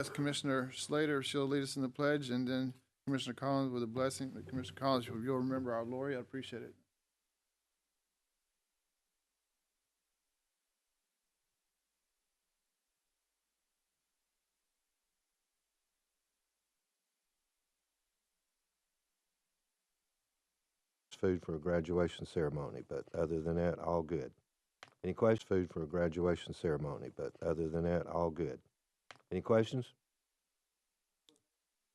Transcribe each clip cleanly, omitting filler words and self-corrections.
Ask Commissioner Slater, she'll lead us in the pledge, and then Commissioner Collins with a blessing. Commissioner Collins, if you'll remember our Lori, I appreciate it. Food for a graduation ceremony, but other than that, all good. Any questions? Food for a graduation ceremony, but other than that, all good. Any questions?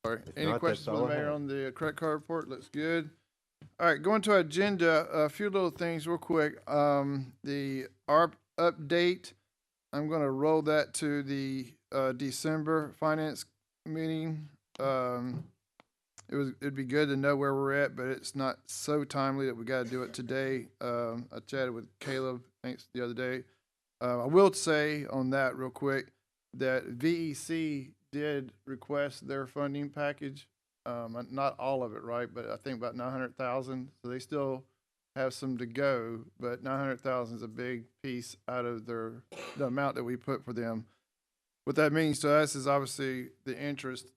All right, If any not, questions that's for the all I mayor have. on the credit card report? Looks good. All right, going to our agenda, a few little things real quick. The ARP update, I'm gonna roll that to the December finance meeting. It'd be good to know where we're at, but it's not so timely that we gotta do it today. I chatted with Caleb, thanks, the other day. I will say on that real quick, that VEC did request their funding package. Not all of it, right, but I think about 900,000, so they still have some to go, but 900,000 is a big piece out of the amount that we put for them. What that means to us is obviously the interest,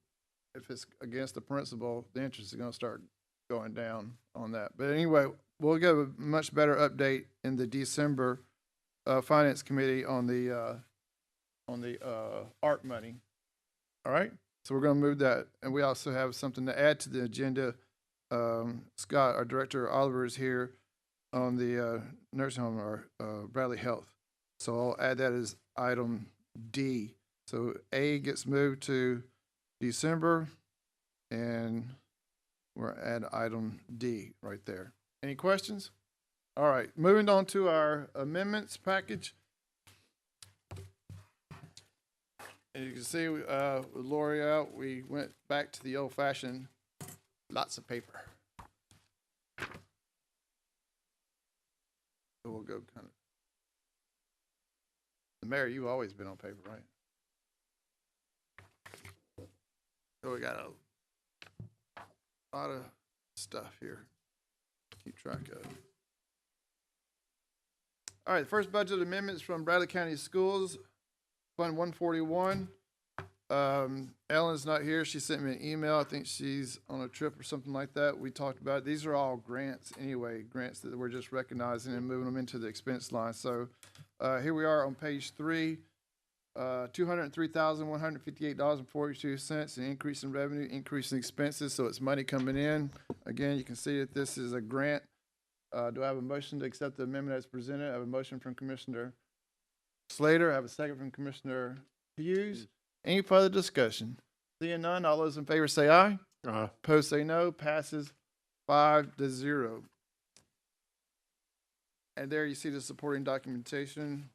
if it's against the principal, the interest is gonna start going down on that. But anyway, we'll give a much better update in the December finance committee on the art money. All right, so we're gonna move that, and we also have something to add to the agenda. Scott, our director Oliver, is here on the nursing home or Bradley Health, so I'll add that as item D. So A gets moved to December, and we're at item D right there. Any questions? All right, moving on to our amendments package. And you can see with Lori out, we went back to the old fashioned, lots of paper. So we'll go kind of. The mayor, you've always been on paper, right? So we got a lot of stuff here. Keep track of. All right, the first budget amendments from Bradley County Schools, Fund 141. Ellen's not here. She sent me an email. I think she's on a trip or something like that. We talked about it. These are all grants anyway, grants that we're just recognizing and moving them into the expense line. So here we are on page 3. $203,158.42, an increase in revenue, increase in expenses, so it's money coming in. Again, you can see that this is a grant. Do I have a motion to accept the amendment as presented? I have a motion from Commissioner Slater. I have a second from Commissioner Hughes. Any further discussion? Seeing none, all those in favor say aye. Aye. Opposed say no. Passes 5-0. And there you see the supporting documentation.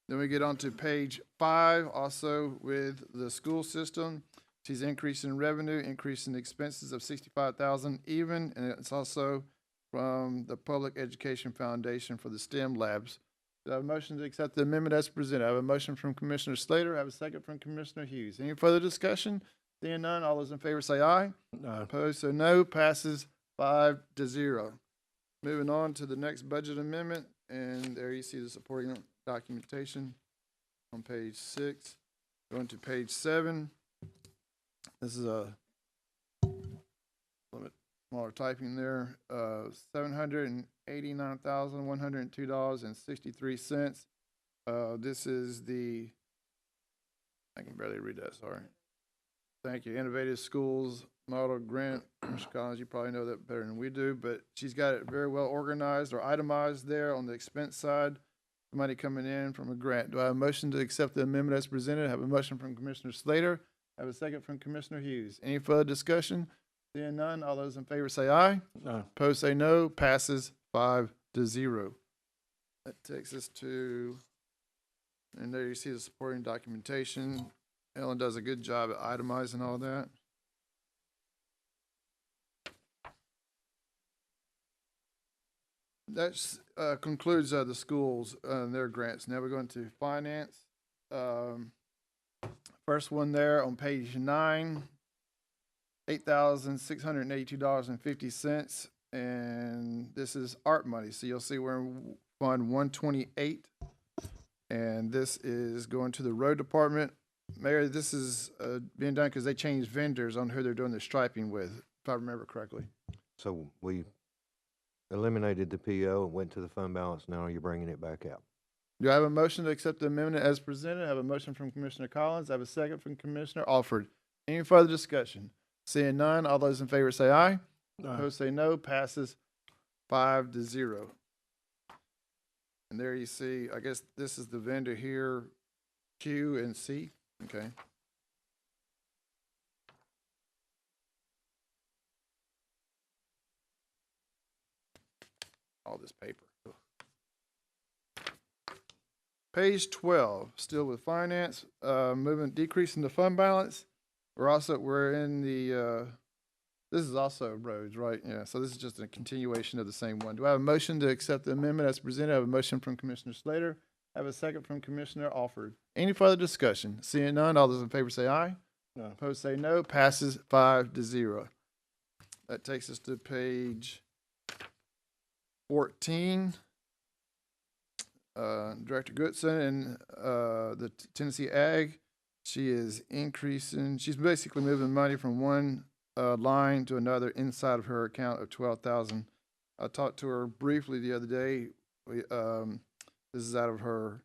Then we get on to page 5, also with the school system. She's increasing revenue, increasing expenses of $65,000 even, and it's also from the Public Education Foundation for the STEM labs. Do I have a motion to accept the amendment as presented? I have a motion from Commissioner Slater. I have a second from Commissioner Hughes. Any further discussion? Seeing none, all those in favor say aye. Aye. Opposed, so no. Passes 5-0. Moving on to the next budget amendment, and there you see the supporting documentation on page 6. Going to page 7. This is a little bit smaller typing there. $789,102.63. This is the, I can barely read that, sorry. Thank you. Innovative Schools Model Grant. Mr. Collins, you probably know that better than we do, but she's got it very well organized or itemized there on the expense side. Money coming in from a grant. Do I have a motion to accept the amendment as presented? I have a motion from Commissioner Slater. I have a second from Commissioner Hughes. Any further discussion? Seeing none, all those in favor say aye. Aye. Opposed say no. Passes 5-0. That takes us to, and there you see the supporting documentation. Ellen does a good job at itemizing all that. That concludes the schools and their grants. Now we're going to finance. First one there on page 9, $8,682.50, and this is art money. So you'll see we're in Fund 128, and this is going to the road department. Mayor, this is being done because they changed vendors on who they're doing the striping with, if I remember correctly. So we eliminated the PO and went to the fund balance. Now you're bringing it back out. Do I have a motion to accept the amendment as presented? I have a motion from Commissioner Collins. I have a second from Commissioner Alford. Any further discussion? Seeing none, all those in favor say aye. Opposed say no. Passes 5-0. And there you see, I guess this is the vendor here, Q and C. Okay. All this paper. Ugh. Page 12, still with finance, decreasing the fund balance. We're in the, this is also roads, right? Yeah, so this is just a continuation of the same one. Do I have a motion to accept the amendment as presented? I have a motion from Commissioner Slater. I have a second from Commissioner Alford. Any further discussion? Seeing none, all those in favor say aye. No. Opposed say no. Passes 5-0. That takes us to page 14. Director Goodson and the Tennessee Ag, she is increasing, she's basically moving money from one line to another inside of her account of 12,000. I talked to her briefly the other day. This is out of her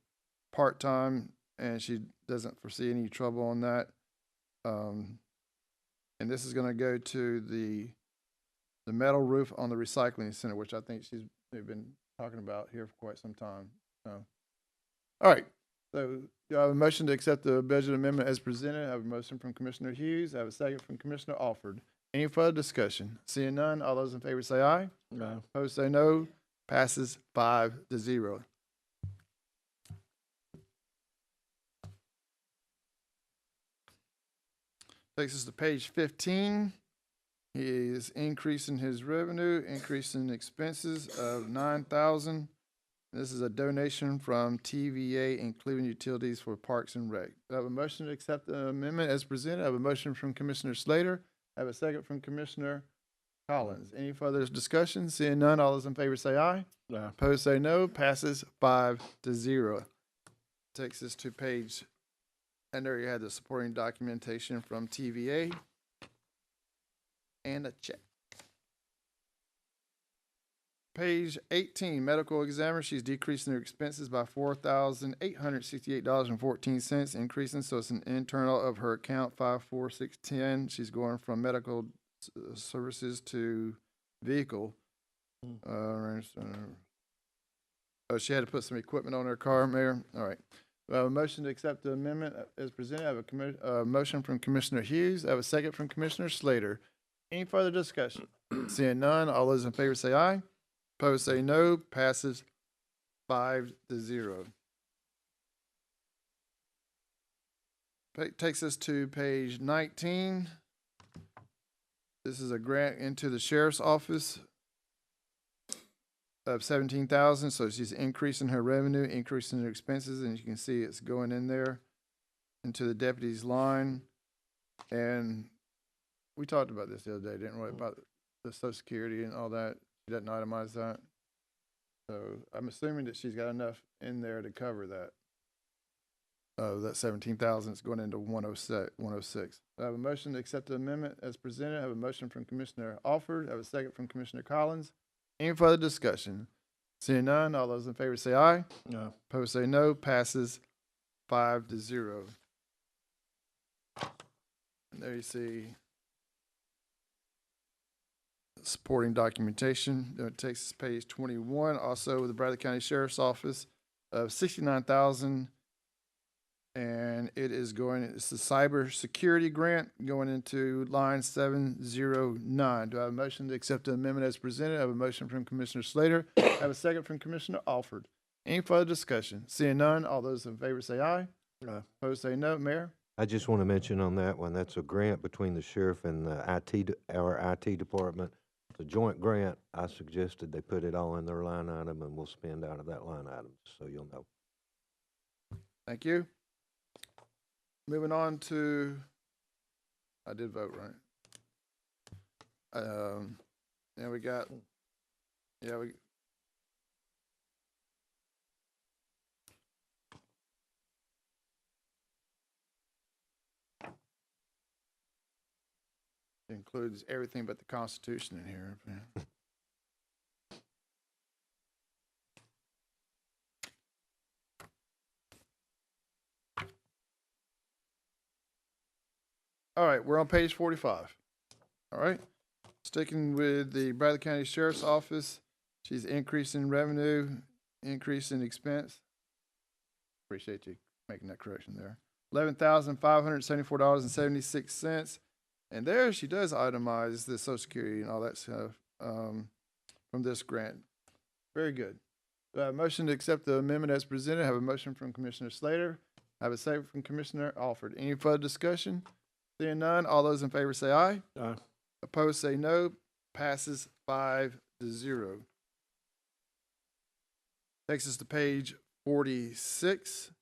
part-time, and she doesn't foresee any trouble on that. And this is going to go to the metal roof on the recycling center, which I think they've been talking about here for quite some time. So, all right. So, do I have a motion to accept the budget amendment as presented? I have a motion from Commissioner Hughes. I have a second from Commissioner Alford. Any further discussion? Seeing none, all those in favor say aye. No. Opposed say no. Passes 5-0. Takes us to page 15. He is increasing his revenue, increasing expenses of $9,000. This is a donation from TVA, including utilities for Parks and Rec. I have a motion to accept the amendment as presented. I have a motion from Commissioner Slater. I have a second from Commissioner Collins. Any further discussion? Seeing none, all those in favor say aye. No. Opposed say no. Passes 5-0. Takes us to page, and there you had the supporting documentation from TVA and a check. Page 18, medical examiner, she's decreasing her expenses by $4,868.14, increasing, so it's an internal of her account 54610. She's going from medical services to vehicle. Oh, she had to put some equipment on her car, Mayor. All right. I have a motion to accept the amendment as presented. I have a motion from Commissioner Hughes. I have a second from Commissioner Slater. Any further discussion? Seeing none, all those in favor say aye. Opposed say no. Passes 5-0. Takes us to page 19. This is a grant into the sheriff's office of $17,000. So she's increasing her revenue, increasing her expenses, and you can see it's going in there into the deputy's line. And we talked about this the other day, didn't we? About the Social Security and all that. She doesn't itemize that. So I'm assuming that she's got enough in there to cover that. That 17,000 is going into 106. I have a motion to accept the amendment as presented. I have a motion from Commissioner Alford. I have a second from Commissioner Collins. Any further discussion? Seeing none, all those in favor say aye. No. Opposed say no. Passes 5-0. And there you see supporting documentation. It takes us to page 21. Also with the Bradley County Sheriff's Office of $69,000. And it's the cyber security grant going into line 709. Do I have a motion to accept the amendment as presented? I have a motion from Commissioner Slater. I have a second from Commissioner Alford. Any further discussion? Seeing none, all those in favor say aye. No. Opposed say no. Mayor? I just want to mention on that one, that's a grant between the sheriff and the our IT department. It's a joint grant. I suggested they put it all in their line item, and we'll spend out of that line item, so you'll know. Thank you. Moving on to, I did vote, right? Yeah, we got, Includes everything but the Constitution in here. Yeah. All right, we're on page 45. All right. Sticking with the Bradley County Sheriff's Office, she's increasing revenue, increase in expense. Appreciate you making that correction there. $11,574.76. And there she does itemize the Social Security and all that stuff from this grant. Very good. Do I have a motion to accept the amendment as presented? I have a motion from Commissioner Slater. I have a second from Commissioner Alford. Any further discussion? Seeing none, all those in favor say aye. Aye. Opposed say no. Passes 5-0. Takes us to page 46.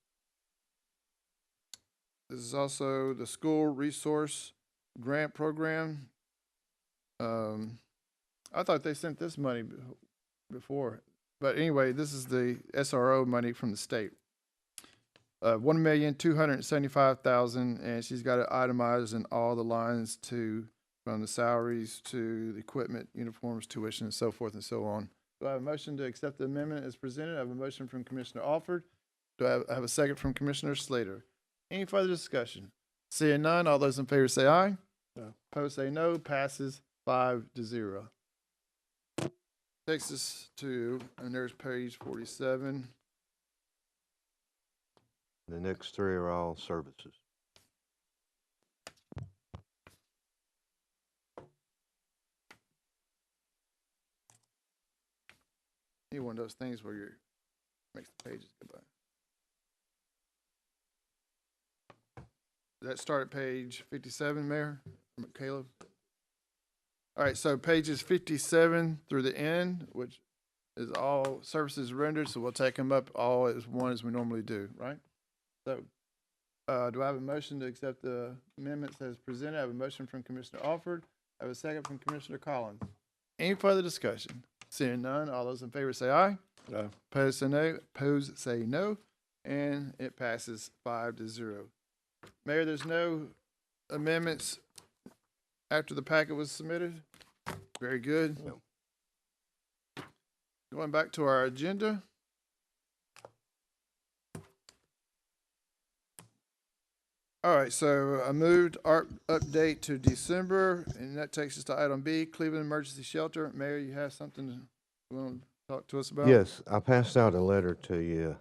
This is also the school resource grant program. I thought they sent this money before, but anyway, this is the SRO money from the state. $1,275,000, and she's got it itemized in all the lines from the salaries to the equipment, uniforms, tuition, and so forth and so on. Do I have a motion to accept the amendment as presented? I have a motion from Commissioner Alford. Do I have a second from Commissioner Slater? Any further discussion? Seeing none, all those in favor say aye. Aye. Opposed say no. Passes 5-0. Takes us to, and there's page 47. The next three are all services. Any one of those things where you're makes the pages go by. Does that start at page 57, Mayor? Caleb? All right, so pages 57 through the end, which is all services rendered, so we'll take them up all as one as we normally do, right? So, do I have a motion to accept the amendments as presented? I have a motion from Commissioner Alford. I have a second from Commissioner Collins. Any further discussion? Seeing none, all those in favor say aye. Aye. Opposed say no. Opposed say no, and it passes 5-0. Mayor, there's no amendments after the packet was submitted. Very good. No. Going back to our agenda. All right, so I moved our update to December, and that takes us to item B, Cleveland Emergency Shelter. Mayor, you have something you want to talk to us about? Yes, I passed out a letter to you.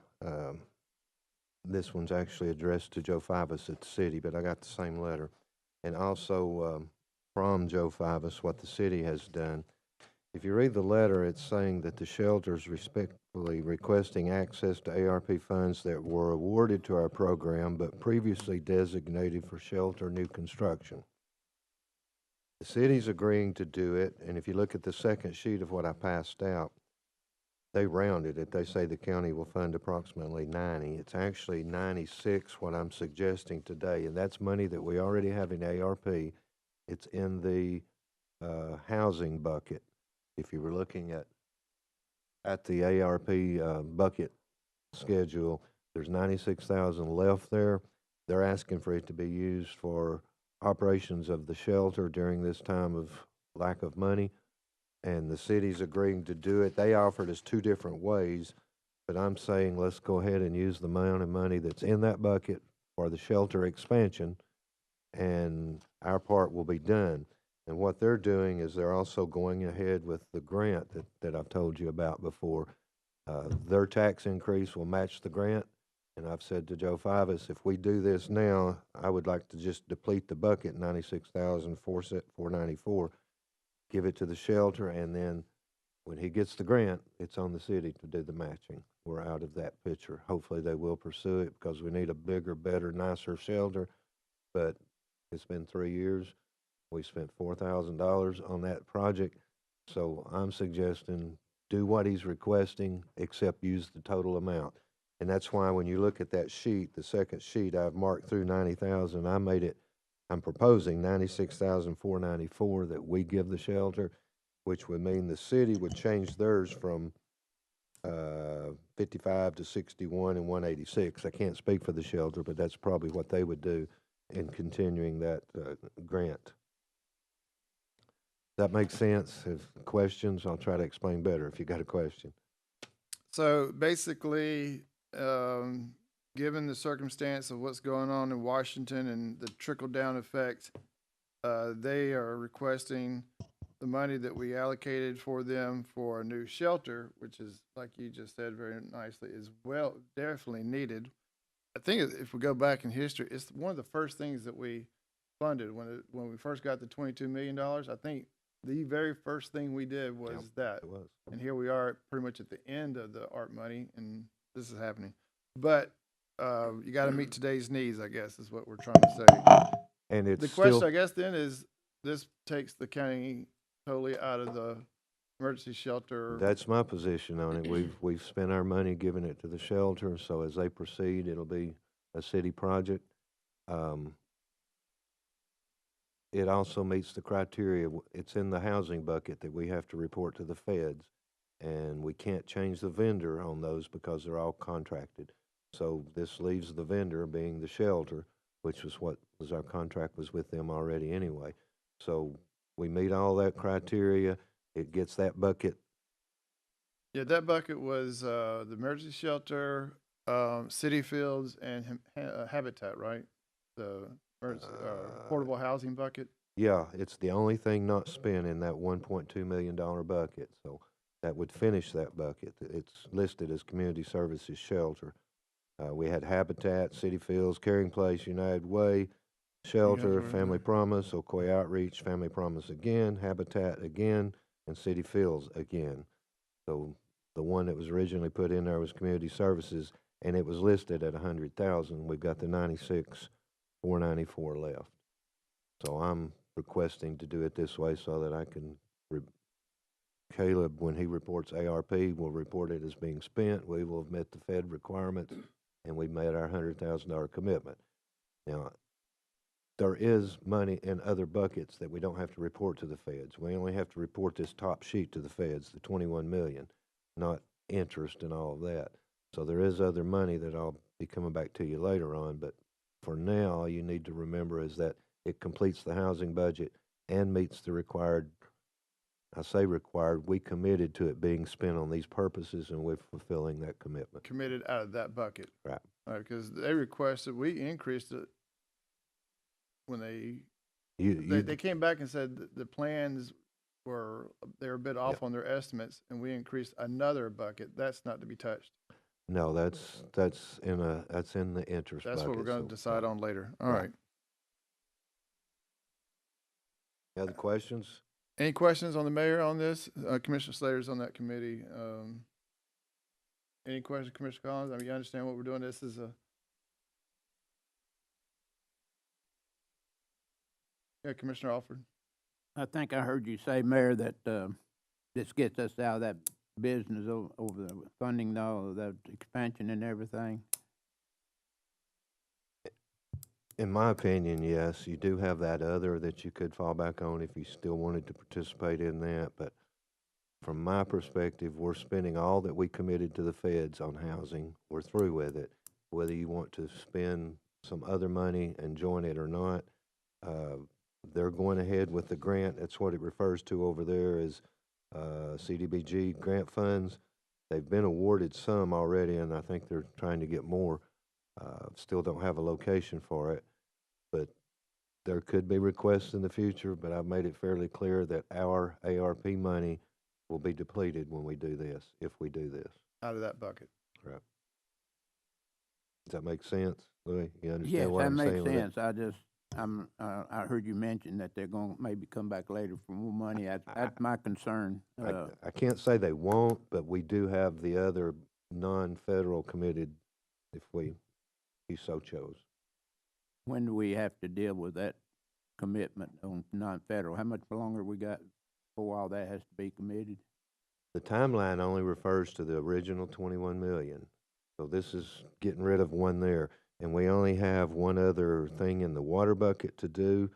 This one's actually addressed to Joe Fivas at the city, but I got the same letter. And also from Joe Fivas, what the city has done. If you read the letter, it's saying that the shelter is respectfully requesting access to ARP funds that were awarded to our program but previously designated for shelter new construction. The city's agreeing to do it, and if you look at the second sheet of what I passed out, they rounded it. They say the county will fund approximately 90. It's actually 96, what I'm suggesting today, and that's money that we already have in ARP. It's in the housing bucket. If you were looking at the ARP bucket schedule, there's 96,000 left there. They're asking for it to be used for operations of the shelter during this time of lack of money, and the city's agreeing to do it. They offered us two different ways, but I'm saying let's go ahead and use the amount of money that's in that bucket for the shelter expansion, and our part will be done. And what they're doing is they're also going ahead with the grant that I've told you about before. Their tax increase will match the grant. And I've said to Joe Fivas, if we do this now, I would like to just deplete the bucket, 96,494, give it to the shelter, and then when he gets the grant, it's on the city to do the matching. We're out of that picture. Hopefully they will pursue it because we need a bigger, better, nicer shelter. But it's been 3 years. We spent $4,000 on that project. So I'm suggesting do what he's requesting, except use the total amount. And that's why when you look at that sheet, the second sheet, I've marked through 90,000. I'm proposing 96,494 that we give the shelter, which would mean the city would change theirs from 55 to 61 and 186. I can't speak for the shelter, but that's probably what they would do in continuing that grant. That makes sense? If questions, I'll try to explain better if you got a question. So basically, given the circumstance of what's going on in Washington and the trickle-down effect, they are requesting the money that we allocated for them for a new shelter, which is, like you just said very nicely, is definitely needed. I think if we go back in history, it's one of the first things that we funded when we first got the $22 million. I think the very first thing we did was Yep, that. It was. And here we are pretty much at the end of the art money, and this is happening. But you got to meet today's needs, I guess, is what we're trying to say. And it's The question, still, I guess, then is this takes the county totally out of the emergency shelter. that's my position on it. We've spent our money giving it to the shelter, so as they proceed, it'll be a city project. Um, It also meets the criteria. It's in the housing bucket that we have to report to the feds, and we can't change the vendor on those because they're all contracted. So this leaves the vendor being the shelter, which was what was our contract was with them already anyway. So we meet all that criteria. It gets that bucket. Yeah, that bucket was the emergency shelter, city fields, and habitat, right? The portable housing bucket. Yeah, it's the only thing not spent in that $1.2 million bucket. So that would finish that bucket. It's listed as community services shelter. We had Habitat, City Fields, Caring Place, United Way, Shelter, Way. Family Promise, Ocoee Outreach, Family Promise again, Habitat again, and City Fields again. So the one that was originally put in there was Community Services, and it was listed at 100,000. We've got the 96,494 left. So I'm requesting to do it this way so that I can, Caleb, when he reports ARP, will report it as being spent. We will have met the Fed requirements, and we've made our $100,000 commitment. Now, there is money in other buckets that we don't have to report to the feds. We only have to report this top sheet to the feds, the 21 million, not interest and all of that. So there is other money that I'll be coming back to you later on, but for now, all you need to remember is that it completes the housing budget and meets the required, I say required, we committed to it being spent on these purposes, and we're fulfilling that commitment. Committed out of that bucket. Right. All right, because they requested, we increased it when they came back and said that the plans they were a bit off on their estimates, and we increased another bucket. That's not to be touched. No, that's in the interest That's what we're bucket, going to decide on later. All Right. right. Other questions? Any questions on the mayor on this? Commissioner Slater's on that committee. Any questions, Commissioner Collins? I mean, you understand what we're doing? This is yeah, Commissioner Alford. I think I heard you say, Mayor, that this gets us out of that business over the funding, all of that expansion and everything. In my opinion, yes, you do have that other that you could fall back on if you still wanted to participate in that, but from my perspective, we're spending all that we committed to the feds on housing. We're through with it. Whether you want to spend some other money and join it or not, they're going ahead with the grant. That's what it refers to over there as CDBG grant funds. They've been awarded some already, and I think they're trying to get more. Still don't have a location for it, but there could be requests in the future, but I've made it fairly clear that our ARP money will be depleted when we do this, if we do this. Out of that bucket. Right. Does that make sense, Louis? You understand Yes, what that I'm makes saying with sense. I heard you mention that they're going to maybe come back later for more money. That's my concern. I can't say they won't, but we do have the other non-federal committed if we so chose. When do we have to deal with that commitment on non-federal? How much longer we got before all that has to be committed? The timeline only refers to the original 21 million. So this is getting rid of one there. And we only have one other thing in the water bucket to do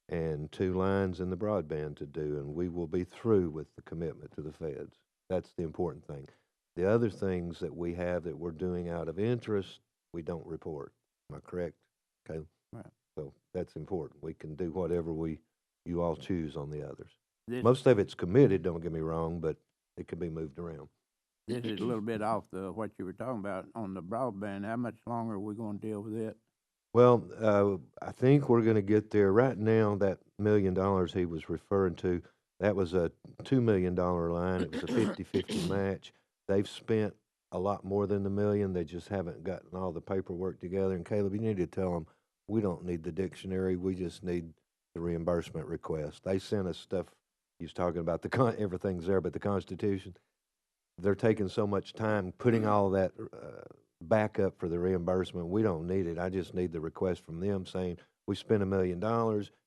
and 2 lines in the broadband to do, and we will be through with the commitment to the feds. That's the important thing. The other things that we have that we're doing out of interest, we don't report. Am I correct? Okay. Right. So that's important. We can do whatever you all choose on the others. This, Most of it's committed, don't get me wrong, but it could be moved around. this is a little bit off what you were talking about on the broadband. How much longer are we gonna deal with it? Well, I think we're gonna get there. Right now, that $1 million he was referring to, that was a $2 million line. It was a 50-50 match. They've spent a lot more than the million. They just haven't gotten all the paperwork together. And Caleb, you need to tell them, we don't need the dictionary. We just need the reimbursement request. They sent us stuff. He was talking about everything's there, but the Constitution. They're taking so much time putting all that backup for the reimbursement. We don't need it. I just need the request from them saying, we spent $1 million,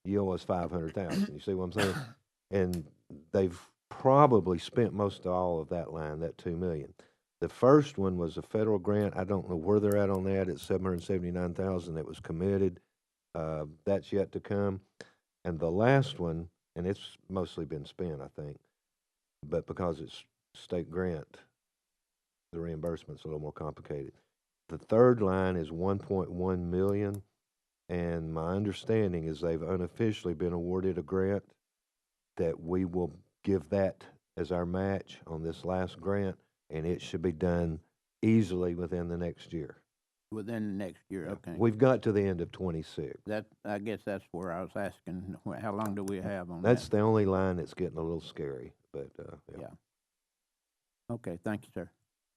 you owe us 500,000. You see what I'm saying? And they've probably spent most of all of that line, that 2 million. The first one was a federal grant. I don't know where they're at on that. It's 779,000 that was committed. That's yet to come. And the last one, and it's mostly been spent, I think, but because it's state grant, the reimbursement's a little more complicated. The third line is 1.1 million, and my understanding is they've unofficially been awarded a grant that we will give that as our match on this last grant, and it should be done easily within the next year. Within the next year, okay. We've got to the end of 26. That, I guess that's where I was asking, how long do we have on That's that? the only line that's getting a little scary, but, yeah. Yeah. Okay, thank you, sir.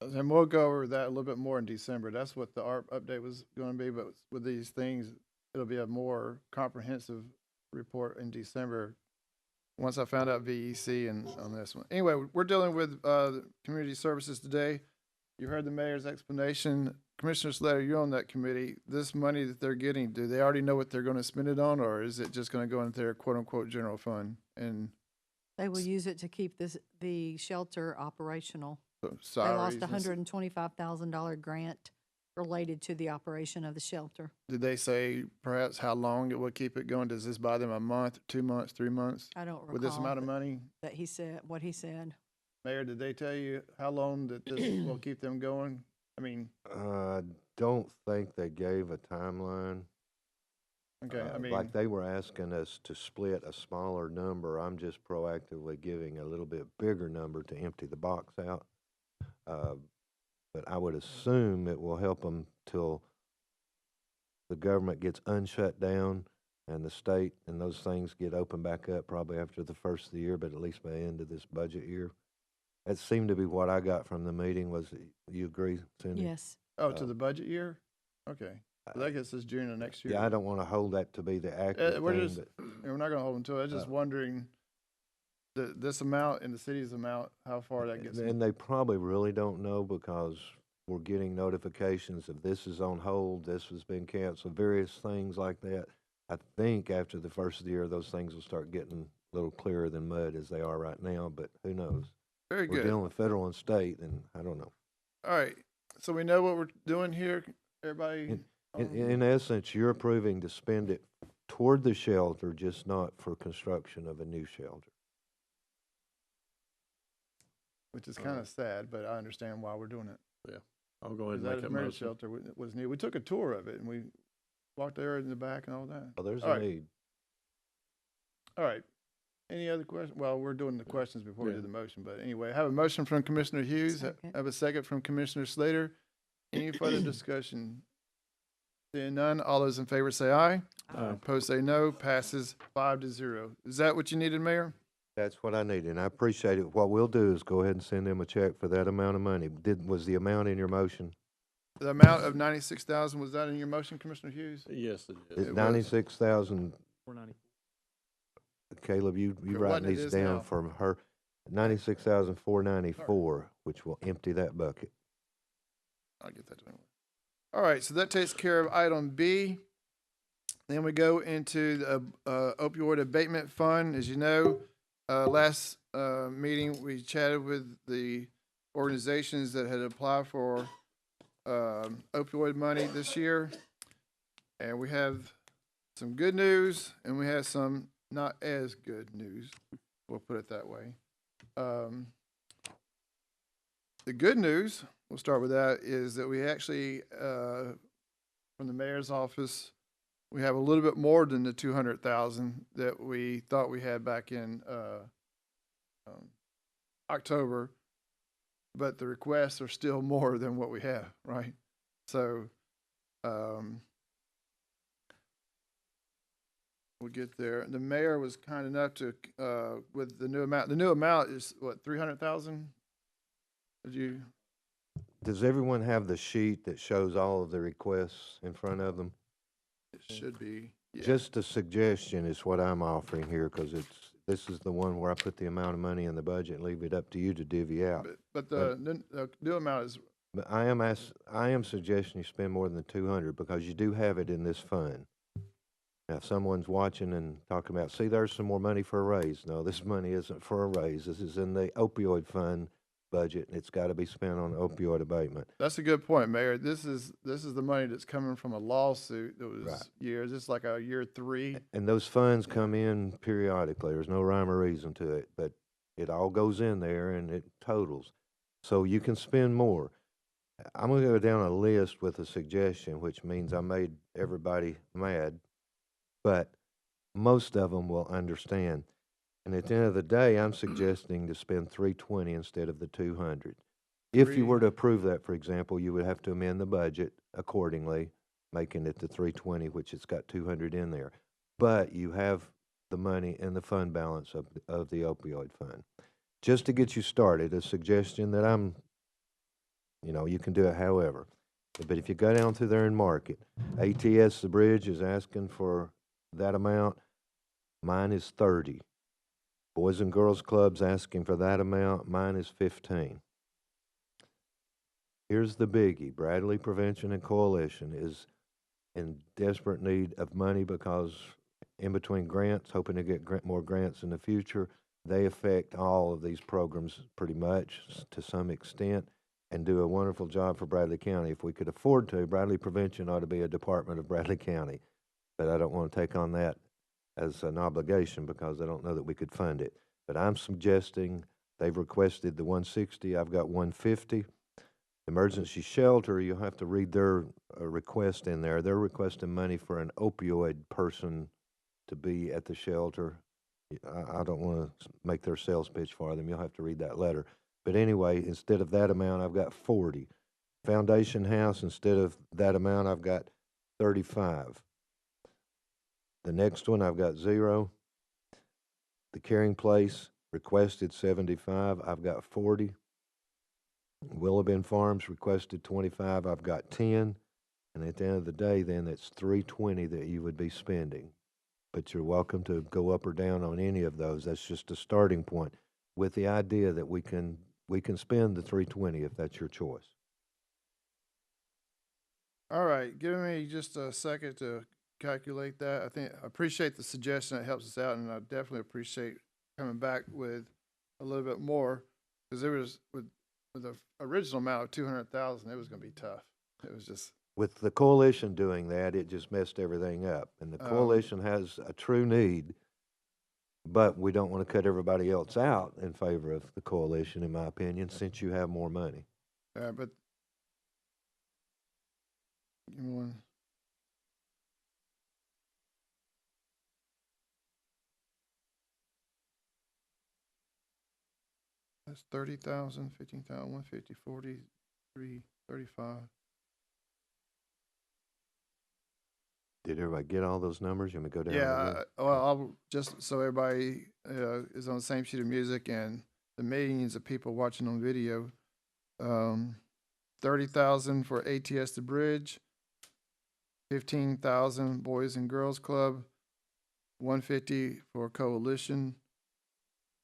And we'll go over that a little bit more in December. That's what the ARP update was going to be, but with these things, it'll be a more comprehensive report in December once I found out VEC and on this one. Anyway, we're dealing with community services today. You heard the mayor's explanation. Commissioner Slater, you're on that committee. This money that they're getting, do they already know what they're going to spend it on, or is it just going to go into their quote-unquote general fund? And They will use it to keep the shelter operational. so They salaries lost a and $125,000 grant related to the operation of the shelter. did they say perhaps how long it will keep it going? Does this buy them a month, 2 months, 3 months? I don't recall. With this amount of money? That he said, what he said. Mayor, did they tell you how long that this will keep them going? I mean, Don't think they gave a timeline. okay, I mean, Like they were asking us to split a smaller number. I'm just proactively giving a little bit bigger number to empty the box out. But I would assume it will help them till the government gets unshut down and the state and those things get opened back up probably after the first of the year, but at least by the end of this budget year. That seemed to be what I got from the meeting. Was you agree, Cindy? Yes. oh, to the budget year? Okay, so that gets us June of next year. Yeah, I don't want to hold that to be the accurate we're thing, just, but we're not gonna hold them to it. I was just wondering this amount and the city's amount, how far that gets. and they probably really don't know because we're getting notifications of this is on hold, this has been canceled, various things like that. I think after the first of the year, those things will start getting a little clearer than mud as they are right now, but who knows? Very We're good. dealing with federal and state, and I don't know. All right, so we know what we're doing here, everybody? In essence, you're approving to spend it toward the shelter, just not for construction of a new shelter. Which is kind of sad, but I understand why we're doing it. I'll go ahead and That make is that marriage motion. shelter was new. We took a tour of it and we walked there in the back and all that. Oh, there's All a right. need. All right. Any other questions? Well, we're doing the questions before we Yeah. do the motion, but anyway, I have a motion from Commissioner Hughes. I Second. have a second from Commissioner Slater. Any further discussion? Seeing none, all those in favor say aye. Aye. Opposed say no. Passes 5-0. Is that what you needed, Mayor? That's what I need, and I appreciate it. What we'll do is go ahead and send them a check for that amount of money. Was the amount in your motion? The amount of 96,000, was that in your motion, Commissioner Hughes? Yes, it It's is. was. 96,000. 490. Caleb, you Okay, write what it these is down now. from her. 96,494, which will empty that bucket. I'll get that to him. All right, so that takes care of item B. Then we go into the opioid abatement fund. As you know, last meeting, we chatted with the organizations that had applied for opioid money this year. And we have some good news and we have some not as good news. We'll put it that way. The good news, we'll start with that, is that we actually, from the mayor's office, we have a little bit more than the 200,000 that we thought we had back in October, but the requests are still more than what we have, right? So, we'll get there. The mayor was kind enough to, with the new amount is what, 300,000? Did you, Does everyone have the sheet that shows all of the requests in front of them? it should be, yeah. Just a suggestion is what I'm offering here, because this is the one where I put the amount of money in the budget and leave it up to you to divvy out. But the new amount is, But I am suggesting you spend more than the 200 because you do have it in this fund. Now, if someone's watching and talking about, see, there's some more money for a raise. No, this money isn't for a raise. This is in the opioid fund budget, and it's got to be spent on opioid abatement. that's a good point, Mayor. This is the money that's coming from a lawsuit that was Right. years, it's like a year 3. And those funds come in periodically. There's no rhyme or reason to it, but it all goes in there and it totals. So you can spend more. I'm going to go down a list with a suggestion, which means I made everybody mad, but most of them will understand. And at the end of the day, I'm suggesting to spend 320 instead of the 200. If you were to approve that, for example, you would have to amend the budget accordingly, making it the 320, which it's got 200 in there. But you have the money in the fund balance of the opioid fund. Just to get you started, a suggestion that you can do it however. But if you go down through there and mark it, ATS, the bridge, is asking for that amount. Mine is 30. Boys and Girls Club's asking for that amount. Mine is 15. Here's the biggie. Bradley Prevention and Coalition is in desperate need of money because in between grants, hoping to get more grants in the future, they affect all of these programs pretty much to some extent and do a wonderful job for Bradley County. If we could afford to, Bradley Prevention ought to be a department of Bradley County. But I don't want to take on that as an obligation because I don't know that we could fund it. But I'm suggesting they've requested the 160. I've got 150. Emergency shelter, you'll have to read their request in there. They're requesting money for an opioid person to be at the shelter. I don't want to make their sales pitch for them. You'll have to read that letter. But anyway, instead of that amount, I've got 40. Foundation House, instead of that amount, I've got 35. The next one, I've got 0. The Caring Place requested 75. I've got 40. Willow Bend Farms requested 25. I've got 10. And at the end of the day, then it's 320 that you would be spending. But you're welcome to go up or down on any of those. That's just a starting point with the idea that we can spend the 320 if that's your choice. All right, give me just a second to calculate that. I appreciate the suggestion. It helps us out, and I definitely appreciate coming back with a little bit more because there was with the original amount of 200,000, it was going to be tough. It was just With the coalition doing that, it just messed everything up. And the coalition has a true need, but we don't want to cut everybody else out in favor of the coalition, in my opinion, since you have more money. but give me one. That's 30,000, 15,000, 150, 40, 3, 35. Did everybody get all those numbers? You want me to go down? the Yeah, list? well, I'll just so everybody is on the same sheet of music and the millions of people watching on video. 30,000 for ATS the Bridge, 15,000 Boys and Girls Club, 150 for Coalition,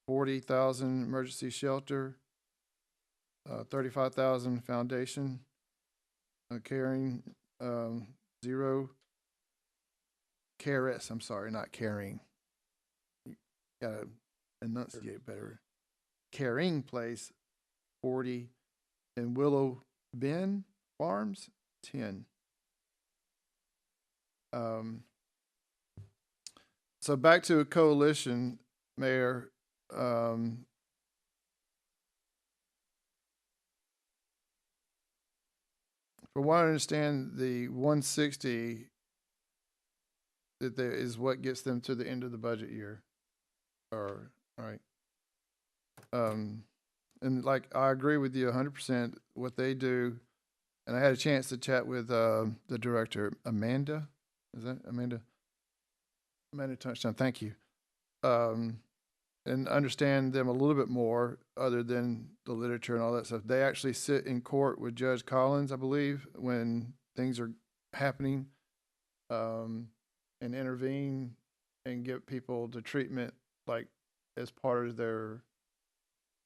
40,000 Emergency Shelter, 35,000 Foundation, Caring, 0. CARES, I'm sorry, not caring. You gotta enunciate better. Caring Place, 40, and Willow Bend Farms, 10. So back to a coalition, Mayor. From what I understand, the 160 that there is what gets them to the end of the budget year. Or, all right. And like, I agree with you 100% what they do. And I had a chance to chat with, the director, Amanda. Is that Amanda? Amanda Touchdown, thank you. And understand them a little bit more other than the literature and all that stuff. They actually sit in court with Judge Collins, I believe, when things are happening, and intervene and give people the treatment like as part of their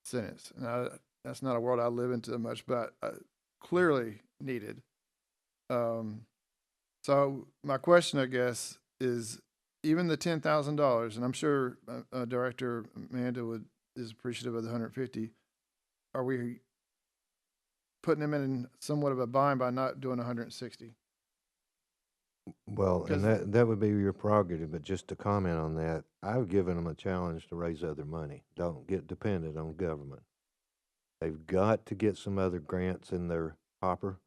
sentence. And that's not a world I live into much, but clearly needed. So my question, I guess, is even the $10,000, and I'm sure Director Amanda is appreciative of the 150. Are we putting them in somewhat of a bind by not doing 160? Well, and Because that would be your prerogative, but just to comment on that, I've given them a challenge to raise other money. Don't get dependent on government. They've got to get some other grants in their hopper.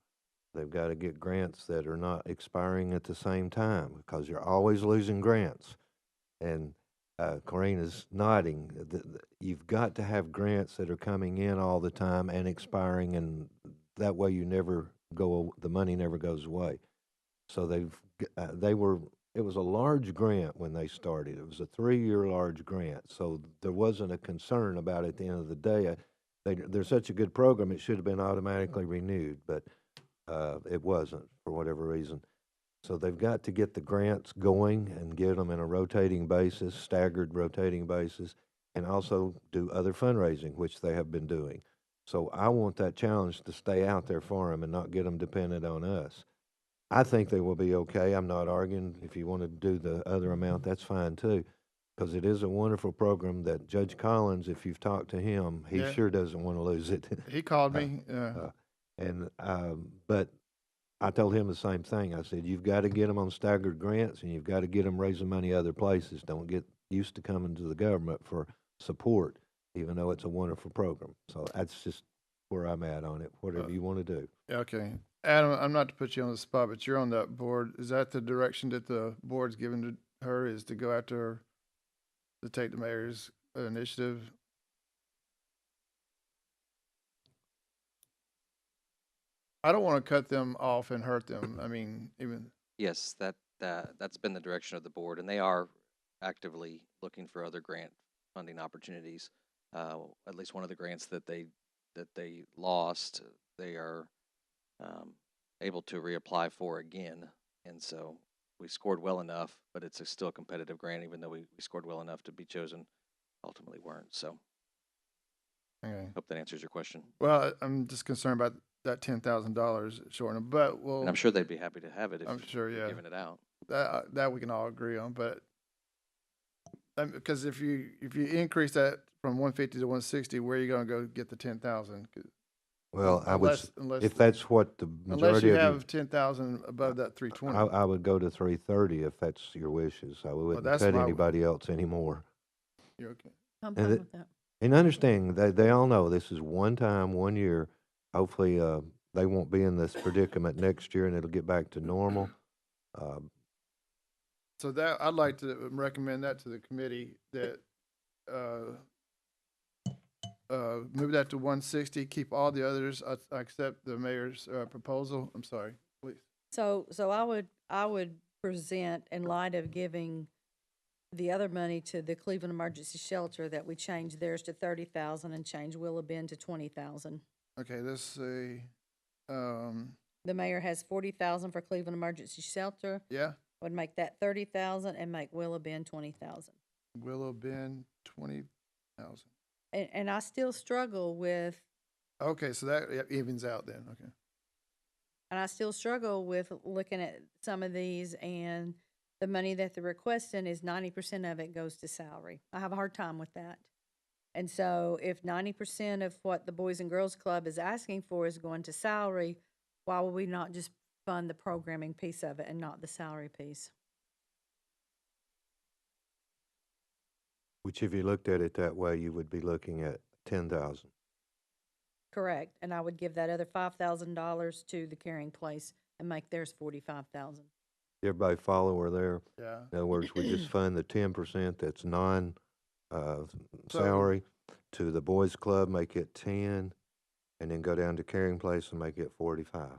They've got to get grants that are not expiring at the same time, because you're always losing grants. And Karina's nodding. You've got to have grants that are coming in all the time and expiring, and that way you never the money never goes away. So it was a large grant when they started. It was a 3-year large grant. So there wasn't a concern about it at the end of the day. They're such a good program, it should have been automatically renewed, but it wasn't for whatever reason. So they've got to get the grants going and get them in a rotating basis, staggered rotating basis, and also do other fundraising, which they have been doing. So I want that challenge to stay out there for them and not get them dependent on us. I think they will be okay. I'm not arguing. If you want to do the other amount, that's fine too, because it is a wonderful program that Judge Collins, if you've talked to him, he Yeah. sure doesn't want to lose it. he called me. But I told him the same thing. I said, you've got to get them on staggered grants, and you've got to get them raising money other places. Don't get used to coming to the government for support, even though it's a wonderful program. So that's just where I'm at on it, whatever you want to do. Okay. Adam, I'm not to put you on the spot, but you're on that board. Is that the direction that the board's given to her, is to go after her, to take the mayor's initiative? I don't want to cut them off and hurt them. I mean, even, Yes, that's been the direction of the board, and they are actively looking for other grant funding opportunities. At least one of the grants that they lost, they are able to reapply for again. And so we scored well enough, but it's still a competitive grant, even though we scored well enough to be chosen. Ultimately weren't. So okay. hope that answers your question. Well, I'm just concerned about that $10,000 short, but And well, I'm sure they'd be happy to have it if I'm sure, you're yeah. giving it out. That we can all agree on, but because if you increase that from 150 to 160, where are you going to go get the 10,000? Well, Unless if that's what the unless majority you of have 10,000 above that 320. I would go to 330 if that's your wishes. I wouldn't that's cut my- anybody else anymore. You're okay. I'm And fine it- with that. And understanding they all know this is one time, 1 year. Hopefully, they won't be in this predicament next year, and it'll get back to normal. So that I'd like to recommend that to the committee, that move that to 160. Keep all the others. I accept the mayor's proposal. I'm sorry, please. So I would present, in light of giving the other money to the Cleveland Emergency Shelter, that we change theirs to 30,000 and change Willow Bend to 20,000. Okay, let's see. The mayor has 40,000 for Cleveland Emergency Shelter. Yeah, Would make that 30,000 and make Willow Bend 20,000. Willow Bend 20,000. And I still struggle with, Okay, so that evens out then. Okay. and I still struggle with looking at some of these, and the money that they're requesting is 90% of it goes to salary. I have a hard time with that. And so if 90% of what the Boys and Girls Club is asking for is going to salary, why would we not just fund the programming piece of it and not the salary piece? Which, if you looked at it that way, you would be looking at 10,000. Correct. And I would give that other $5,000 to the Caring Place and make theirs 45,000. Everybody follow her there? Yeah. In other words, we just fund the 10% that's non salary. to the boys' club, make it 10, and then go down to Caring Place and make it 45.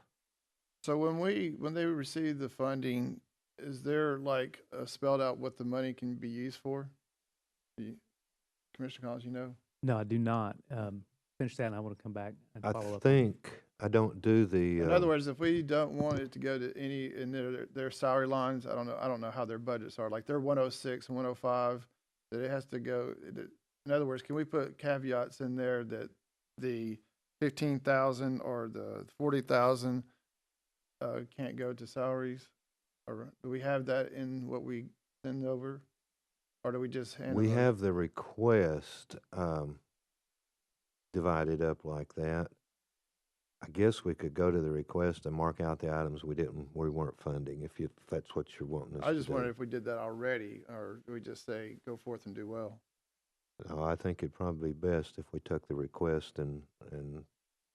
So when they receive the funding, is there like spelled out what the money can be used for? Commissioner Collins, you know? No, I do not. Finish that and I want to come back and I follow up. on that. think, I don't do the. In other words, if we don't want it to go to any in their salary lines, I don't know how their budgets are. Like they're 106 and 105, that it has to go. In other words, can we put caveats in there that the 15,000 or the 40,000 can't go to salaries? Or do we have that in what we send over, or do we just hand? We them over? have the request divided up like that. I guess we could go to the request and mark out the items we weren't funding, if that's what you're wanting us to I do. just wondered if we did that already, or do we just say go forth and do well? No, I think it'd probably be best if we took the request and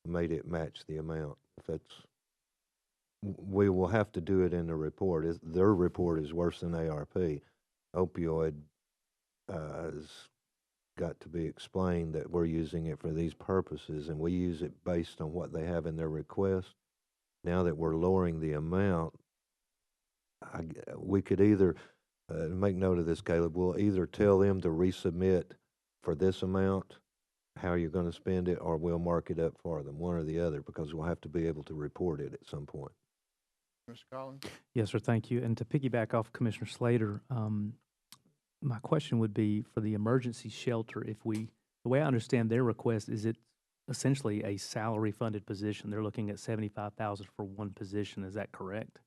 made it match the amount. If that's, we will have to do it in the report. Their report is worse than ARP. Opioid has got to be explained that we're using it for these purposes, and we use it based on what they have in their request. Now that we're lowering the amount, we could either, make note of this, Caleb, we'll either tell them to resubmit for this amount, how you're going to spend it, or we'll mark it up for them, one or the other, because we'll have to be able to report it at some point. Mr. Collins? Yes, sir, thank you. And to piggyback off Commissioner Slater, my question would be for the emergency shelter, the way I understand their request is it essentially a salary funded position. They're looking at 75,000 for one position. Is that correct?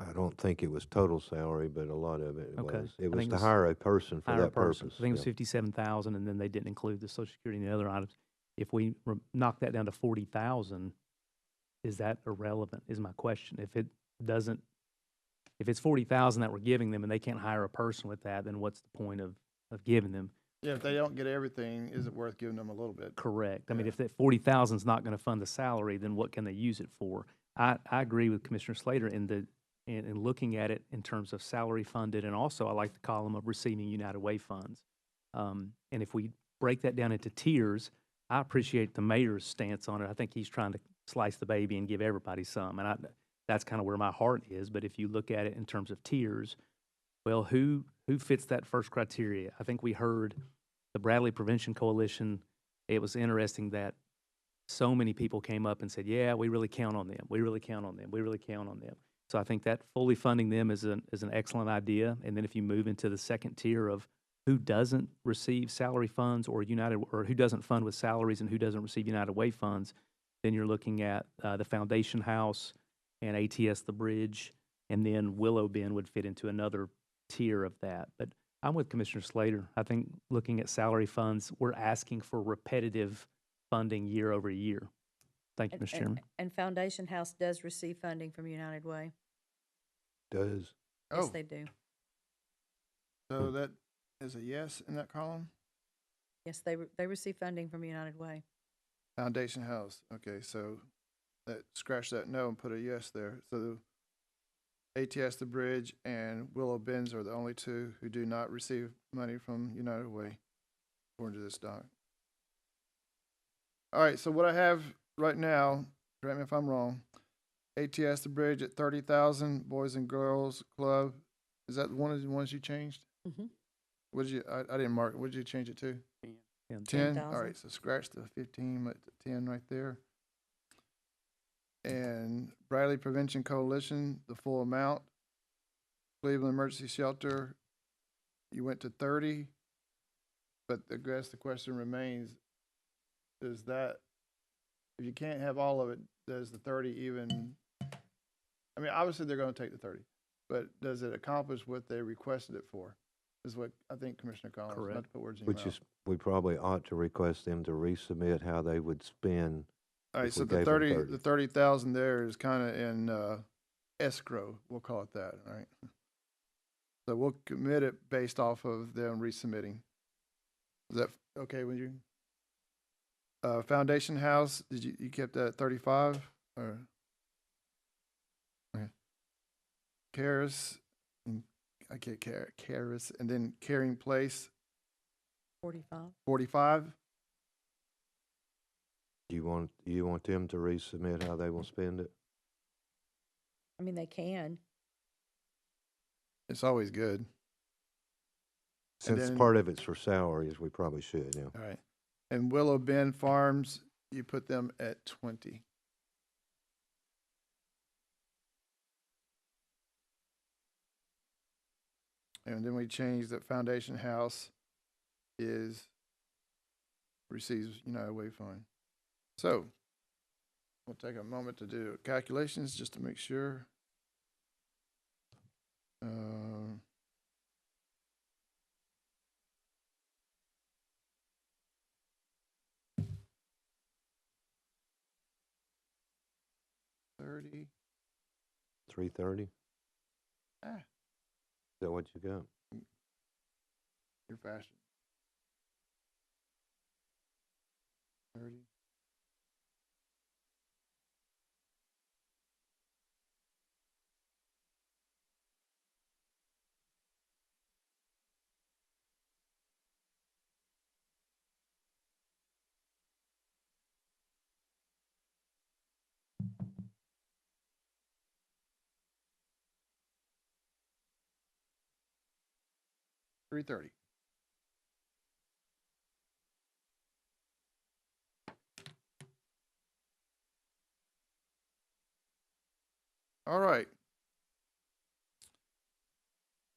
I don't think it was total salary, but a lot of it Okay. was. It I was think to it's hire a person for Hire a that person. purpose. I think it was yeah. 57,000 and then they didn't include the Social Security and the other items. If we knock that down to 40,000, is that irrelevant is my question. If it's 40,000 that we're giving them and they can't hire a person with that, then what's the point of giving them? Yeah, if they don't get everything, is it worth giving them a little bit? Correct. I mean, Yeah. if that 40,000 is not going to fund the salary, then what can they use it for? I agree with Commissioner Slater in looking at it in terms of salary funded, and also I like the column of receiving United Way funds. And if we break that down into tiers, I appreciate the mayor's stance on it. I think he's trying to slice the baby and give everybody some, and that's kind of where my heart is. But if you look at it in terms of tiers, well, who fits that first criteria? I think we heard the Bradley Prevention Coalition. It was interesting that so many people came up and said, yeah, we really count on them. We really count on them. We really count on them. So I think that fully funding them is an excellent idea. And then if you move into the second tier of who doesn't receive salary funds or who doesn't fund with salaries and who doesn't receive United Way funds, then you're looking at the Foundation House and ATS The Bridge, and then Willow Bend would fit into another tier of that. But I'm with Commissioner Slater. I think looking at salary funds, we're asking for repetitive funding year over year. Thank you, Mr. Chairman. And Foundation House does receive funding from United Way. Does. Yes, Oh, they do. so that is a yes in that column? Yes, they receive funding from United Way. Foundation House, okay, so scratch that no and put a yes there. So ATS The Bridge and Willow Bends are the only two who do not receive money from United Way, according to this doc. All right, so what I have right now, correct me if I'm wrong, ATS The Bridge at 30,000, Boys and Girls Club, is that one of the ones you changed? Mhm. What did you, I didn't mark, what did you change it to? 10? 10,000. All right, so scratch the 15, let the 10 right there. And Bradley Prevention Coalition, the full amount. Cleveland Emergency Shelter, you went to 30, but I guess the question remains, does that, if you can't have all of it, does the 30 even, I mean, obviously they're gonna take the 30, but does it accomplish what they requested it for? Is what I think Commissioner Collins, not Correct. to put words in your Which mouth. is, we probably ought to request them to resubmit how they would spend. All right, if so we the gave them 30, 30. the 30,000 there is kind of in escrow, we'll call it that, all right? So we'll commit it based off of them resubmitting. Is that okay with you? Foundation House, you kept that at 35 or? Okay. Caris, I can't care, Caris, and then Caring Place, 45. 45? You want them to resubmit how they will spend it? I mean, they can. It's always good. And Since then- part of it's for salaries, we probably should, yeah. All right. And Willow Bend Farms, you put them at 20. And then we changed that Foundation House receives United Way Fund. So, we'll take a moment to do calculations just to make sure. Um, $30. 330? Ah. Is that what you got? You're faster. 30. $330. All right.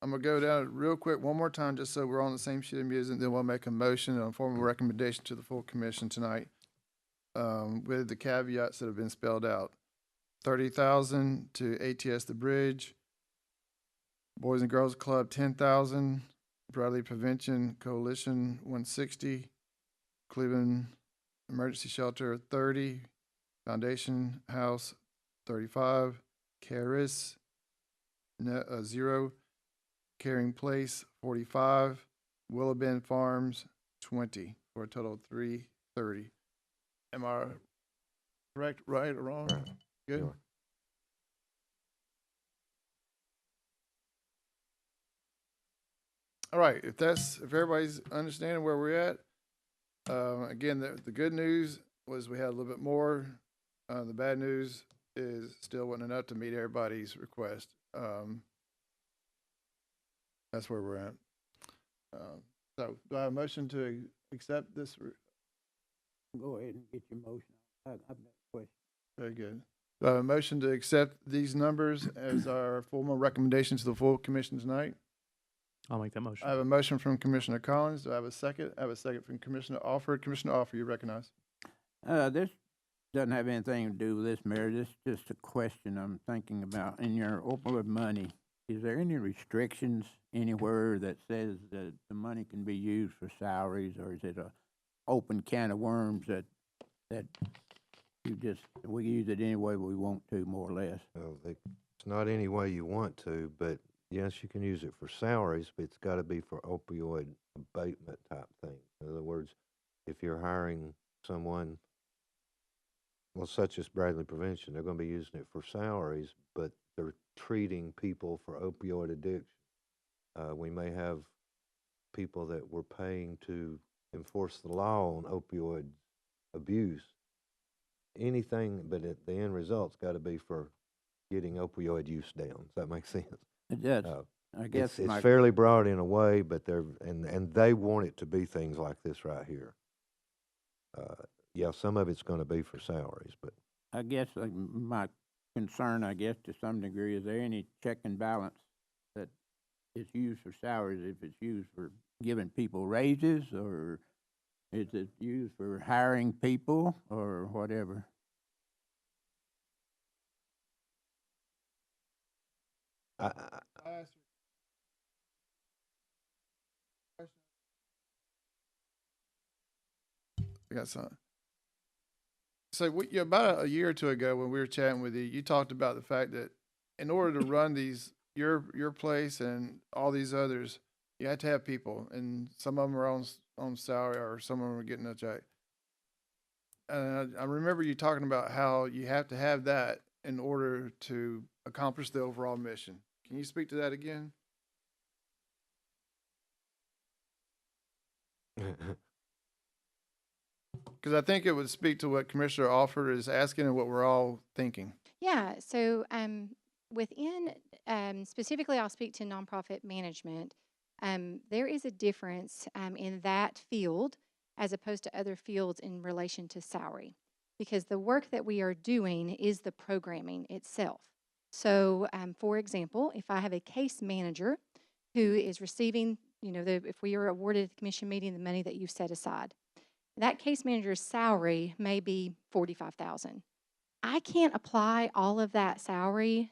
I'm gonna go down it real quick one more time, just so we're on the same sheet of music, then we'll make a motion and a formal recommendation to the full commission tonight. With the caveats that have been spelled out. 30,000 to ATS The Bridge. Boys and Girls Club, 10,000. Bradley Prevention Coalition, 160. Cleveland Emergency Shelter, 30. Foundation House, 35. Caris, 0. Caring Place, 45. Willow Bend Farms, 20, for a total of 330. Am I correct, right, or wrong? Right. Good. Sure. All right, if everybody's understanding where we're at, again, the good news was we had a little bit more. The bad news is still wasn't enough to meet everybody's request. That's where we're at. So do I have a motion to accept this? Go ahead and get your motion. I've got a question. Very good. Do I have a motion to accept these numbers as our formal recommendation to the full commission tonight? I'll make that motion. I have a motion from Commissioner Collins. Do I have a second? I have a second from Commissioner Alford. Commissioner Alford, you recognize? This doesn't have anything to do with this, Mayor. This is just a question I'm thinking about. In your opioid money, is there any restrictions anywhere that says that the money can be used for salaries, or is it a open can of worms that we use it any way we want to, more or less? Well, it's not any way you want to, but yes, you can use it for salaries, but it's got to be for opioid abatement type thing. In other words, if you're hiring someone, well, such as Bradley Prevention, they're going to be using it for salaries, but they're treating people for opioid addiction. We may have people that we're paying to enforce the law on opioid abuse. Anything, but the end result's got to be for getting opioid use down. Does that make sense? It does. I guess It's fairly broad in a way, but and they want it to be things like this right here. Yeah, some of it's going to be for salaries, but I guess my concern, I guess, to some degree, is there any check and balance that is used for salaries, if it's used for giving people raises, or is it used for hiring people, or whatever? I I got some. So about a year or two ago, when we were chatting with you, you talked about the fact that in order to run these, your place and all these others, you had to have people, and some of them are on salary, or some of them are getting a check. And I remember you talking about how you have to have that in order to accomplish the overall mission. Can you speak to that again? Because I think it would speak to what Commissioner Alford is asking and what we're all thinking. Yeah, so within, specifically, I'll speak to nonprofit management. There is a difference in that field as opposed to other fields in relation to salary, because the work that we are doing is the programming itself. So, for example, if I have a case manager who is receiving, if we are awarded at the commission meeting the money that you've set aside, that case manager's salary may be 45,000. I can't apply all of that salary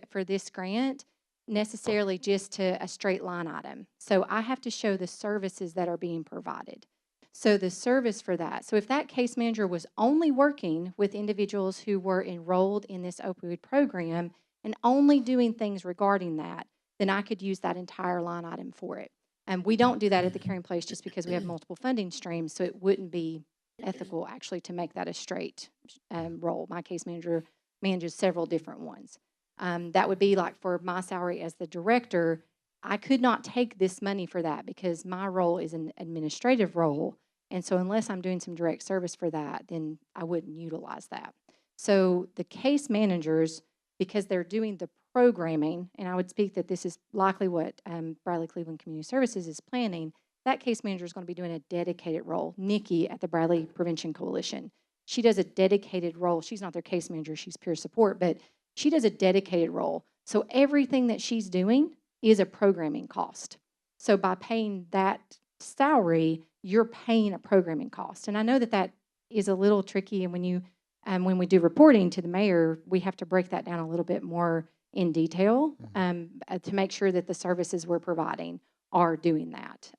for this grant necessarily just to a straight line item. So I have to show the services that are being provided. So the service for that. So if that case manager was only working with individuals who were enrolled in this opioid program and only doing things regarding that, then I could use that entire line item for it. And we don't do that at the Caring Place just because we have multiple funding streams, so it wouldn't be ethical actually to make that a straight role. My case manager manages several different ones. That would be like for my salary as the director, I could not take this money for that because my role is an administrative role. And so unless I'm doing some direct service for that, then I wouldn't utilize that. So the case managers, because they're doing the programming, and I would speak that this is likely what Bradley Cleveland Community Services is planning, that case manager is going to be doing a dedicated role. Nikki at the Bradley Prevention Coalition, she does a dedicated role. She's not their case manager, she's peer support, but she does a dedicated role. So everything that she's doing is a programming cost. So by paying that salary, you're paying a programming cost. And I know that that is a little tricky, and when we do reporting to the mayor, we have to break that down a little bit more in detail to make sure that the services we're providing are doing that.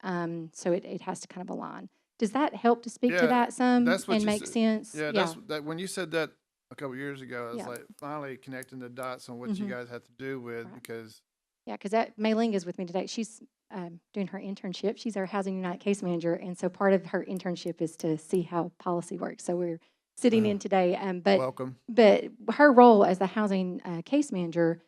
So it has to kind of align. Does that help to speak Yeah, to that some that's what and you make said. sense? Yeah, that's that. When you said that a couple years ago, I was Yeah. like finally connecting the dots on what you Mhm. guys have to do with Right. because Yeah, because that Mei-Ling is with me today. She's doing her internship. She's our Housing Unite case manager, and so part of her internship is to see how policy works. So we're sitting in today, welcome. but her role as the housing case manager,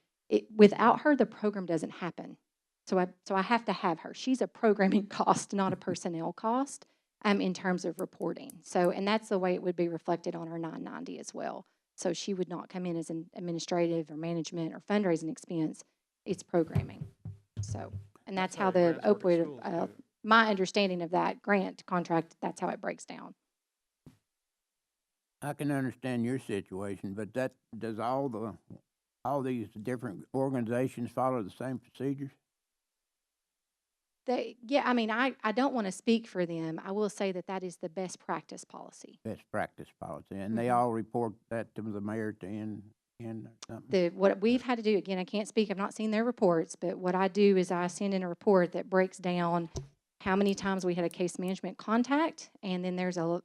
without her, the program doesn't happen. So I have to have her. She's a programming cost, not a personnel cost, in terms of reporting. So, and that's the way it would be reflected on our 990 as well. So she would not come in as an administrative or management or fundraising expense. It's programming. So, and that's how the opioid, my understanding of that grant contract, that's how it breaks down. I can understand your situation, but does all these different organizations follow the same procedures? I mean, I don't want to speak for them. I will say that that is the best practice policy. Best practice policy, and they Mhm. all report that to the mayor to end or something? What we've had to do, again, I can't speak, I've not seen their reports, but what I do is I send in a report that breaks down how many times we had a case management contact, and then there's a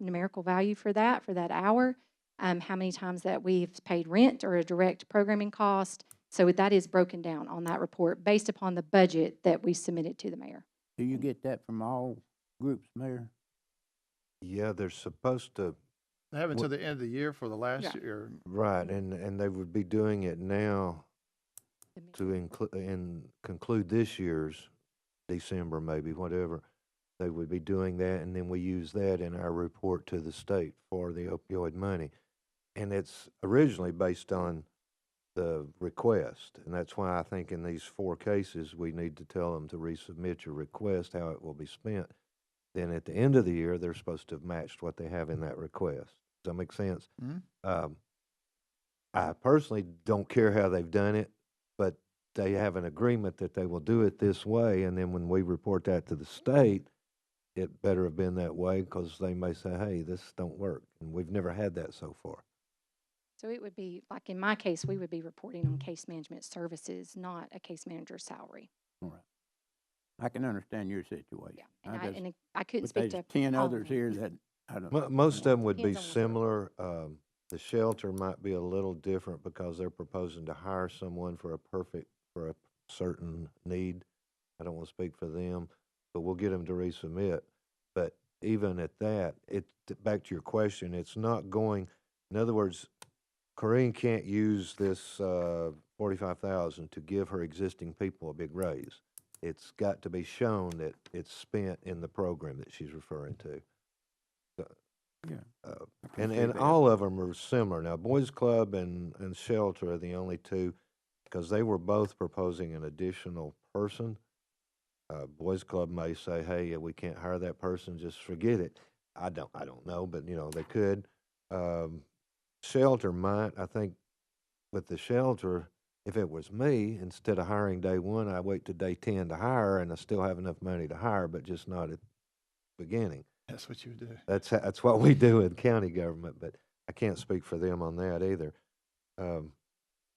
numerical value for that hour, how many times that we've paid rent or a direct programming cost. So that is broken down on that report based upon the budget that we submitted to the mayor. Do you get that from all groups, Mayor? Yeah, they're supposed to, They have until the end of the year for the last Yeah. year. right, and they would be doing it now to conclude this year's December, maybe, whatever. They would be doing that, and then we use that in our report to the state for the opioid money. And it's originally based on the request, and that's why I think in these 4 cases, we need to tell them to resubmit your request, how it will be spent. Then at the end of the year, they're supposed to have matched what they have in that request. Does that make sense? Mhm. I personally don't care how they've done it, but they have an agreement that they will do it this way, and then when we report that to the state, it better have been that way, because they may say, hey, this don't work, and we've never had that so far. So it would be, like in my case, we would be reporting on case management services, not a case manager's salary. All right. I can understand your situation. Yeah, and I just- and I couldn't But speak there's to 10 all of others them. here that I don't. Most of them would be Depends on the service. similar. The shelter might be a little different because they're proposing to hire someone for a certain need. I don't want to speak for them, but we'll get them to resubmit. But even at that, back to your question, it's not going, in other words, Corinne can't use this 45,000 to give her existing people a big raise. It's got to be shown that it's spent in the program that she's referring to. Yeah. Uh, I can And, see and that. all of them are similar. Now, Boys Club and Shelter are the only two, because they were both proposing an additional person. Boys Club may say, hey, we can't hire that person, just forget it. I don't know, but you know, they could. Um, Shelter might, I think with the shelter, if it was me, instead of hiring day one, I wait to day 10 to hire and I still have enough money to hire, but just not at the beginning. That's what you would do. That's what we do in county government, but I can't speak for them on that either. Um,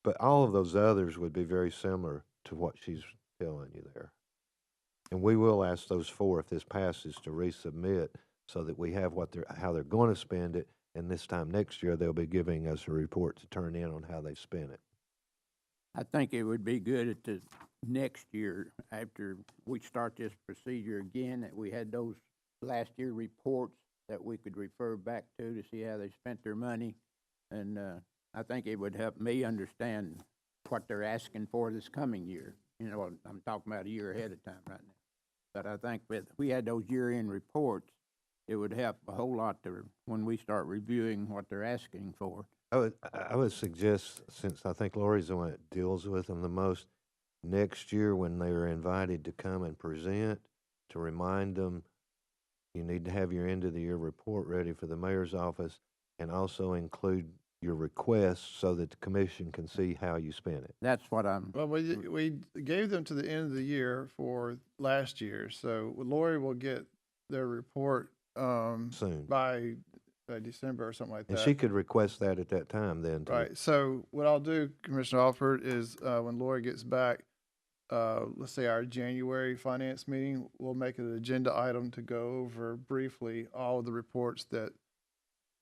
but all of those others would be very similar to what she's telling you there. And we will ask those four, if this passes, to resubmit so that we have how they're going to spend it. And this time next year, they'll be giving us a report to turn in on how they spent it. I think it would be good at the next year, after we start this procedure again, that we had those last year reports that we could refer back to see how they spent their money. And, I think it would help me understand what they're asking for this coming year. You know, I'm talking about a year ahead of time right now. But I think if we had those year-end reports, it would help a whole lot when we start reviewing what they're asking for. I would suggest, since I think Lori's the one that deals with them the most, next year when they are invited to come and present, to remind them, you need to have your end of the year report ready for the mayor's office, and also include your requests so that the commission can see how you spent it. That's what I'm, Well, we gave them to the end of the year for last year, so Lori will get their report Soon. by December or something like And that. she could request that at that time then, too. Right. So what I'll do, Commissioner Alford, is when Lori gets back, let's say our January finance meeting, we'll make it an agenda item to go over briefly all of the reports that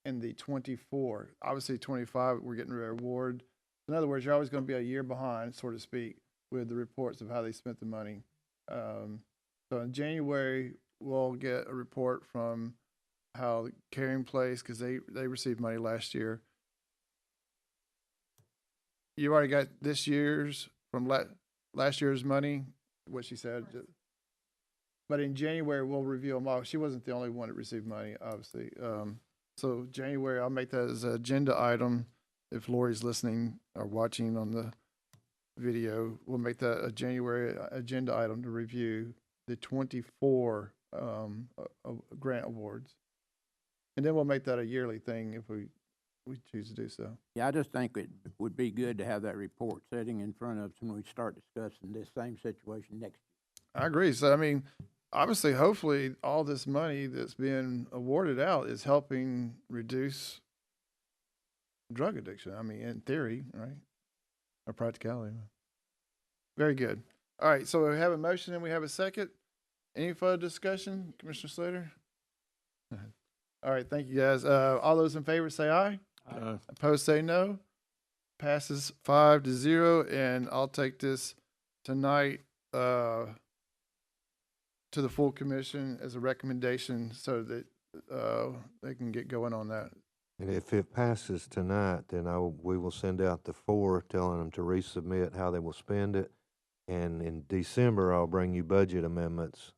in the 24, obviously 25, we're getting a reward. In other words, you're always going to be a year behind, so to speak, with the reports of how they spent the money. So in January, we'll get a report from how Caring Place, because they received money last year. You already got this year's from last year's money, what she said. But in January, we'll review them all. She wasn't the only one that received money, obviously. So January, I'll make that as an agenda item. If Lori's listening or watching on the video, we'll make that a January agenda item to review the 24 grant awards. And then we'll make that a yearly thing if we choose to do so. yeah, I just think it would be good to have that report sitting in front of us when we start discussing this same situation next year. I agree. So, I mean, obviously, hopefully, all this money that's being awarded out is helping reduce drug addiction. I mean, in theory, right? Or practicality. Very good. All right. So we have a motion and we have a second. Any further discussion, Commissioner Slater? All right. Thank you, guys. All those in favor say aye. Opposed say no. Passes 5-0, and I'll take this tonight to the full commission as a recommendation so that they can get going on that. And if it passes tonight, then we will send out the four telling them to resubmit how they will spend it. And in December, I'll bring you budget amendments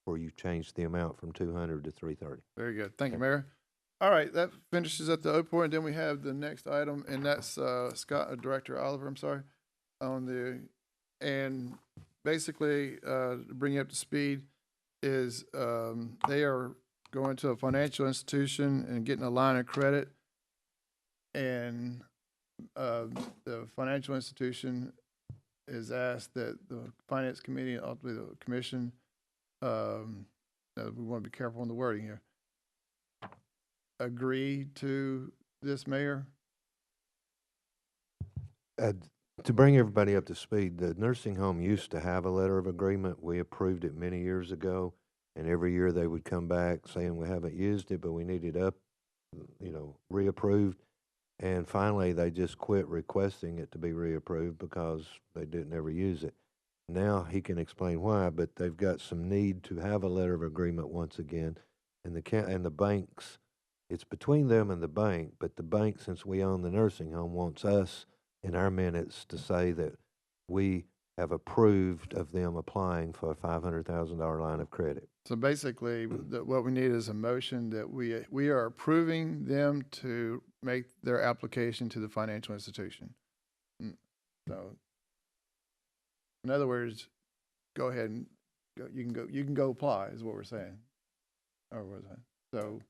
where you change the amount from 200 to 330. Very good. Thank you, Mayor. All right, that finishes at the O point. Then we have the next item, and that's Director Oliver, I'm sorry, and basically, to bring you up to speed, is they are going to a financial institution and getting a line of credit, and the financial institution is asked that the finance committee, and ultimately the commission, we want to be careful on the wording here, agree to this, Mayor? To bring everybody up to speed, the nursing home used to have a letter of agreement. We approved it many years ago, and every year they would come back saying we haven't used it, but we need it reapproved. And finally, they just quit requesting it to be reapproved because they didn't ever use it. Now he can explain why, but they've got some need to have a letter of agreement once again. And the banks, it's between them and the bank, but the bank, since we own the nursing home, wants us in our minutes to say that we have approved of them applying for a $500,000 line of credit. So basically, what we need is a motion that we are approving them to make their application to the financial institution. So, in other words, go ahead and you can go apply is what we're saying. Or what was that? So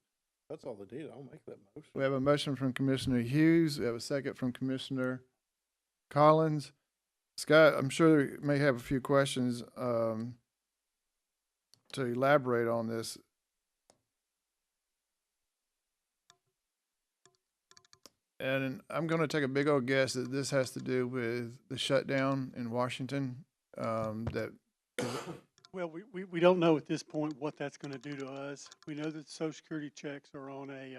That's all they did. I'll make that motion. we have a motion from Commissioner Hughes. We have a second from Commissioner Collins. Scott, I'm sure you may have a few questions to elaborate on this. And I'm going to take a big old guess that this has to do with the shutdown in Washington. That Well, we don't know at this point what that's gonna do to us. We know that Social Security checks are on a,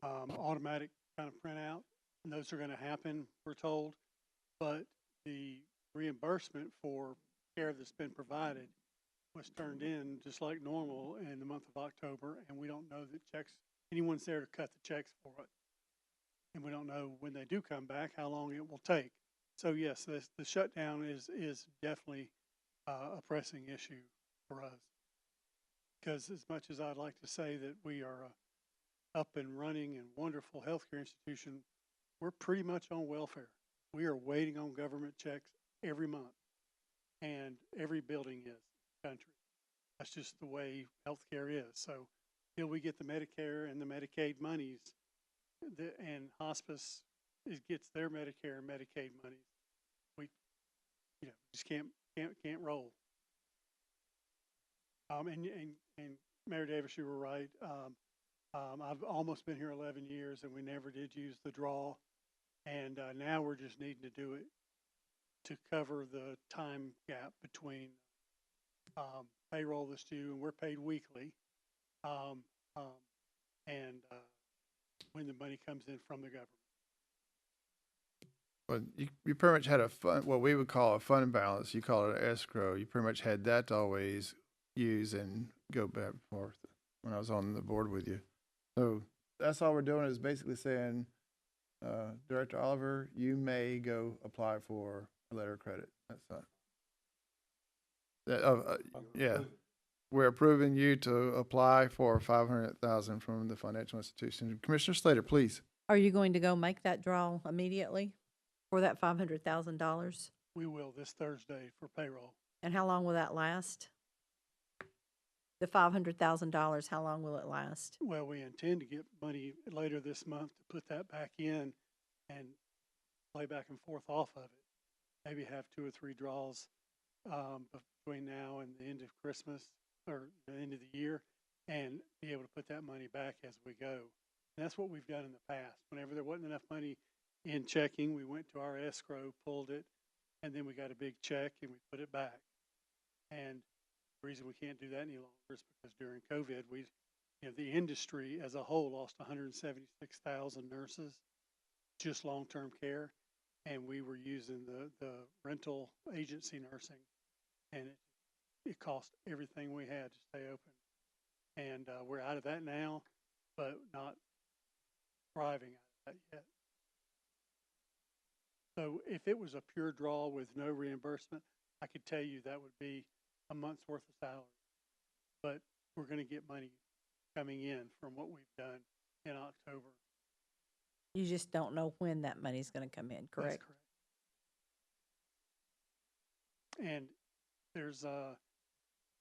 automatic kind of printout, and those are gonna happen, we're told. But the reimbursement for care that's been provided was turned in just like normal in the month of October, and we don't know that anyone's there to cut the checks for it. And we don't know when they do come back, how long it will take. So yes, the shutdown is definitely a pressing issue for us. Because as much as I'd like to say that we are a up and running and wonderful healthcare institution, we're pretty much on welfare. We are waiting on government checks every month, and every building is in the country. That's just the way healthcare is. So till we get the Medicare and the Medicaid monies, and hospice gets their Medicare and Medicaid monies, we just can't roll. And Mayor Davis, you were right. I've almost been here 11 years, and we never did use the draw. And now we're just needing to do it to cover the time gap between payroll that's due, and we're paid weekly, and when the money comes in from the government. well, you pretty much had what we would call a fund balance. You call it an escrow. You pretty much had that to always use and go back and forth when I was on the board with you. So that's all we're doing is basically saying, Director Oliver, you may go apply for a letter of credit. That's not. Yeah, we're approving you to apply for 500,000 from the financial institution. Commissioner Slater, please. Are you going to go make that draw immediately for that $500,000? We will this Thursday for payroll. And how long will that last? The $500,000, how long will it last? Well, we intend to get money later this month to put that back in and play back and forth off of it. Maybe have 2 or 3 draws between now and the end of Christmas or the end of the year, and be able to put that money back as we go. And that's what we've done in the past. Whenever there wasn't enough money in checking, we went to our escrow, pulled it, and then we got a big check and we put it back. And the reason we can't do that any longer is because during COVID, the industry as a whole lost 176,000 nurses, just long-term care, and we were using the rental agency nursing, and it cost everything we had to stay open. And we're out of that now, but not thriving out of that yet. So if it was a pure draw with no reimbursement, I could tell you that would be a month's worth of salary. But we're going to get money coming in from what we've done in October. You just don't know when that money's going to come in, correct? That's correct. And there's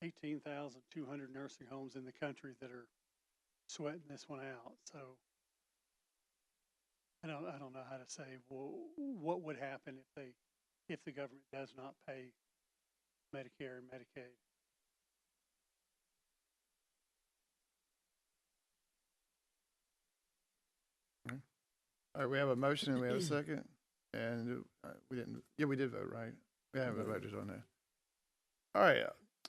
18,200 nursing homes in the country that are sweating this one out. So I don't know how to say, well, what would happen if the government does not pay Medicare and Medicaid. All right, we have a motion and we have a second, and we didn't. Yeah, we did vote, right? We haven't voted on that. All right,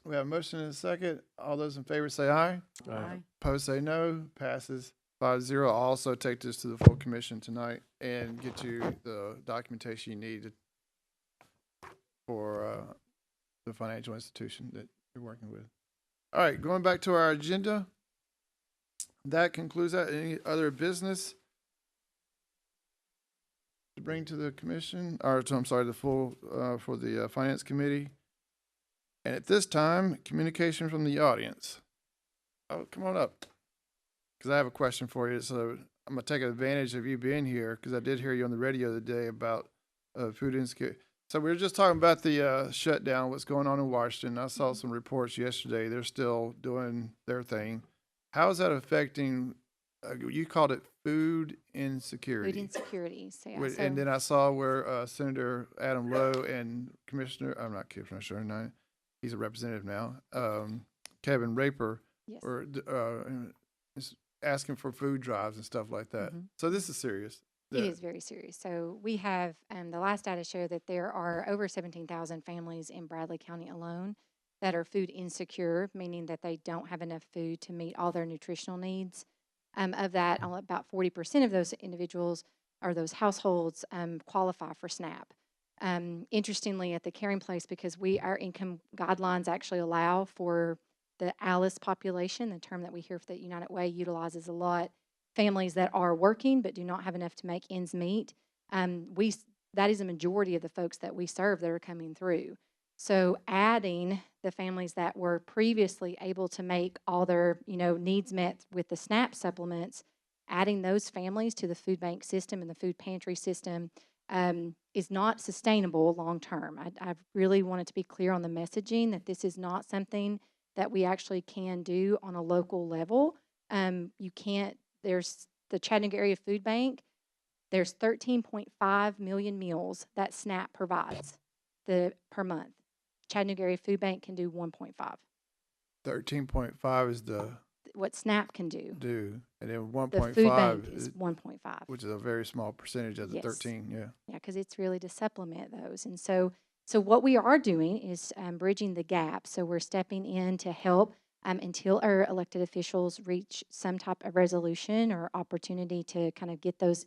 we have a motion and a second. All those in favor say aye. Aye. Opposed say no. Passes 5-0. I'll also take this to the full commission tonight and get you the documentation you need for the financial institution that you're working with. All right, going back to our agenda. That concludes that. Any other business? to bring to the commission, or I'm sorry, the full, for the finance committee? And at this time, communication from the audience. Oh, come on up. Because I have a question for you. So I'm going to take advantage of you being here because I did hear you on the radio the other day about food insecurity. So we were just talking about the shutdown, what's going on in Washington. I saw some reports yesterday. They're still doing their thing. How is that affecting, you called it food insecurity? Food insecurities, so yeah, Wait, so. and then I saw where Senator Adam Lowe and I'm not Commissioner, no, he's a representative now, Kevin Raper, Yes. were is asking for food drives and stuff like that. Mhm. So this is serious. It is very serious. So we have, the last data show that there are over 17,000 families in Bradley County alone that are food insecure, meaning that they don't have enough food to meet all their nutritional needs. Of that, about 40% of those individuals or those households qualify for SNAP. Interestingly, at the Caring Place, because our income guidelines actually allow for the ALICE population, the term that we hear that United Way utilizes a lot, families that are working but do not have enough to make ends meet. That is a majority of the folks that we serve that are coming through. So adding the families that were previously able to make all their needs met with the SNAP supplements, adding those families to the food bank system and the food pantry system is not sustainable long term. I really wanted to be clear on the messaging that this is not something that we actually can do on a local level. You can't. There's the Chattanooga Area Food Bank. There's 13.5 million meals that SNAP provides per month. Chattanooga Area Food Bank can do 1.5. 13.5 is the What SNAP can do. and then The food bank 1.5 is 1.5. which is a very small percentage of the Yes. 13. Yeah. Yeah, because it's really to supplement those. And so what we are doing is bridging the gap. So we're stepping in to help until our elected officials reach some type of resolution or opportunity to kind of get those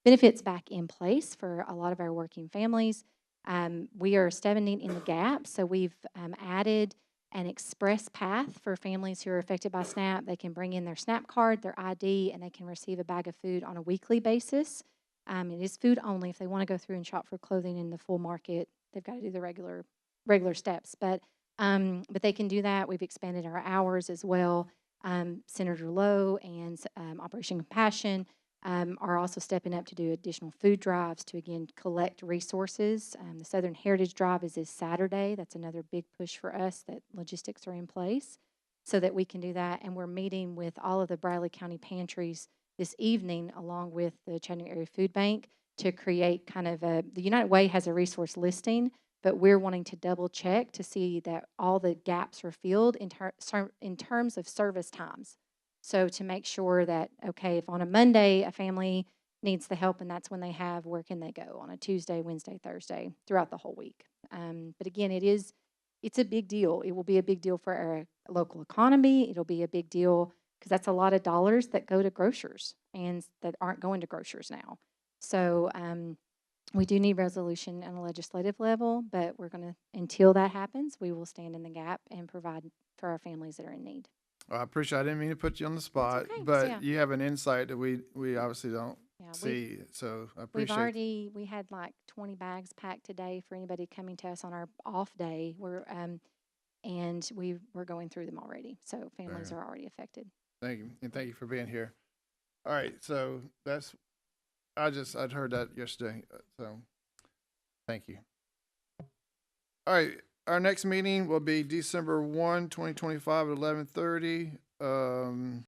benefits back in place for a lot of our working families. We are stepping in the gap. So we've added an express path for families who are affected by SNAP. They can bring in their SNAP card, their ID, and they can receive a bag of food on a weekly basis. It is food only. If they want to go through and shop for clothing in the full market, they've got to do the regular steps. But they can do that. We've expanded our hours as well. Senator Lowe and Operation Compassion are also stepping up to do additional food drives to, again, collect resources. The Southern Heritage Drive is this Saturday. That's another big push for us, that logistics are in place so that we can do that. And we're meeting with all of the Bradley County pantries this evening, along with the Chattanooga Area Food Bank, to create kind of the United Way has a resource listing, but we're wanting to double check to see that all the gaps are filled in terms of service times. So to make sure that, okay, if on a Monday a family needs the help and that's when they have, where can they go? On a Tuesday, Wednesday, Thursday, throughout the whole week. But again, it's a big deal. It will be a big deal for our local economy. It'll be a big deal because that's a lot of dollars that go to grocers and that aren't going to grocers now. So we do need resolution on a legislative level, but we're going to, until that happens, we will stand in the gap and provide for our families that are in need. Well, I appreciate. I didn't mean to put you on the spot, okay. but Yeah. you have an insight that we obviously don't Yeah, see. So I We've appreciate. we had like 20 bags packed today for anybody coming to us on our off day. And we're going through them already. So families Okay. are already affected. Thank you, and thank you for being here. All right, so I'd heard that yesterday, so thank you. All right, our next meeting will be December 1, 2025 at 11:30.